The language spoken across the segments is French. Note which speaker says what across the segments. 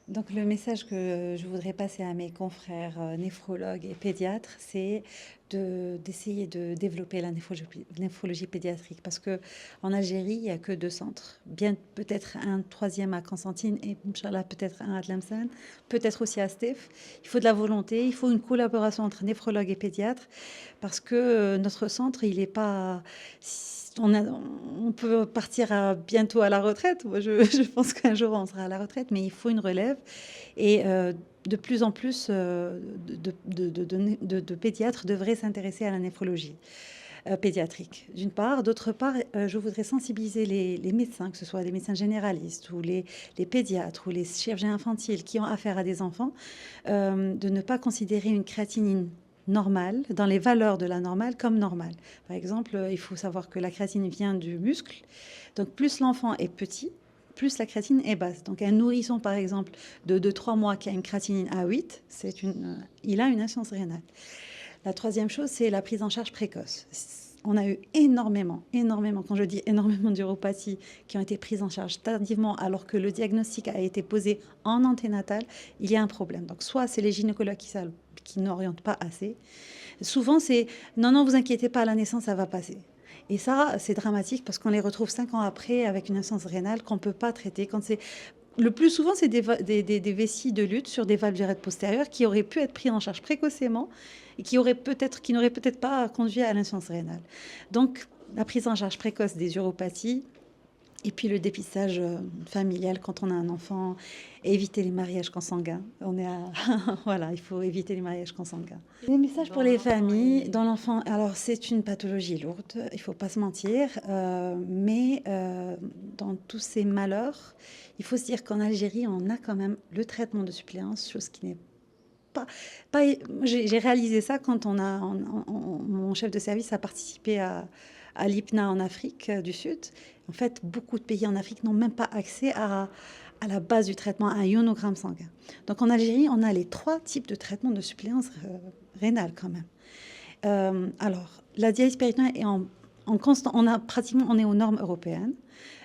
Speaker 1: Donc le message que je voudrais passer à mes confrères néphrologues et pédiatres, c'est d'essayer de développer la néphrologie pédiatrique. Parce que en Algérie, il n'y a que 2 centres. Bien peut-être un troisième à Constantine et Inch'Allah peut-être un à Tlemcen, peut-être aussi à Stef. Il faut de la volonté, il faut une collaboration entre néphrologues et pédiatres. Parce que notre centre, il n'est pas... On peut partir bientôt à la retraite. Moi, je pense qu'un jour, on sera à la retraite, mais il faut une relève. Et de plus en plus de pédiatres devraient s'intéresser à la néphrologie pédiatrique, d'une part. D'autre part, je voudrais sensibiliser les médecins, que ce soit les médecins généralistes ou les pédiatres ou les chirurgiens infantiles qui ont affaire à des enfants, de ne pas considérer une créatinine normale, dans les valeurs de la normale, comme normale. Par exemple, il faut savoir que la créatinine vient du muscle. Donc, plus l'enfant est petit, plus la créatinine est basse. Donc, un nourrisson, par exemple, de 3 mois qui a une créatinine à 8, il a une insuffisance rénale. La troisième chose, c'est la prise en charge précoce. On a eu énormément, quand je dis énormément d'uropathies qui ont été prises en charge tardivement alors que le diagnostic a été posé en anténatal, il y a un problème. Donc soit c'est les gynécologues qui n'orientent pas assez. Souvent c'est non, non, vous inquiétez pas, à la naissance ça va passer. Et ça, c'est dramatique parce qu'on les retrouve 5 ans après avec une insuffisance rénale qu'on ne peut pas traiter. Le plus souvent, c'est des vessies de lutte sur des valves diurètes postérieures qui auraient pu être pris en charge précocement et qui n'auraient peut-être pas conduit à l'insuffisance rénale. Donc, la prise en charge précoce des uropathies et puis le dépistage familial quand on a un enfant, éviter les mariages consanguins. Voilà, il faut éviter les mariages consanguins. Les messages pour les familles, dans l'enfant, alors c'est une pathologie lourde, il ne faut pas se mentir, mais dans tous ces malheurs, il faut se dire qu'en Algérie, on a quand même le traitement de suppléance, chose qui n'est pas j'ai réalisé ça quand mon chef de service a participé à l'IPNA en Afrique du Sud. En fait, beaucoup de pays en Afrique n'ont même pas accès à la base du traitement, à un ionogramme sanguin. Donc en Algérie, on a les 3 types de traitements de suppléance rénale quand même. Alors, la dialyse péritonéale est en constant, on est aux normes européennes.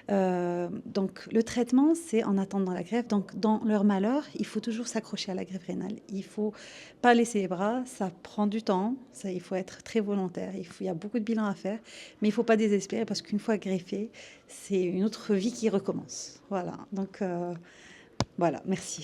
Speaker 1: Donc le traitement, c'est en attendant la greffe. Donc dans leur malheur, il faut toujours s'accrocher à la greffe rénale. Il faut pas laisser les bras, ça prend du temps, ça, il faut être très volontaire. Il y a beaucoup de bilans à faire, mais il faut pas désespérer parce qu'une fois greffé, c'est une autre vie qui recommence. Voilà, donc voilà, merci.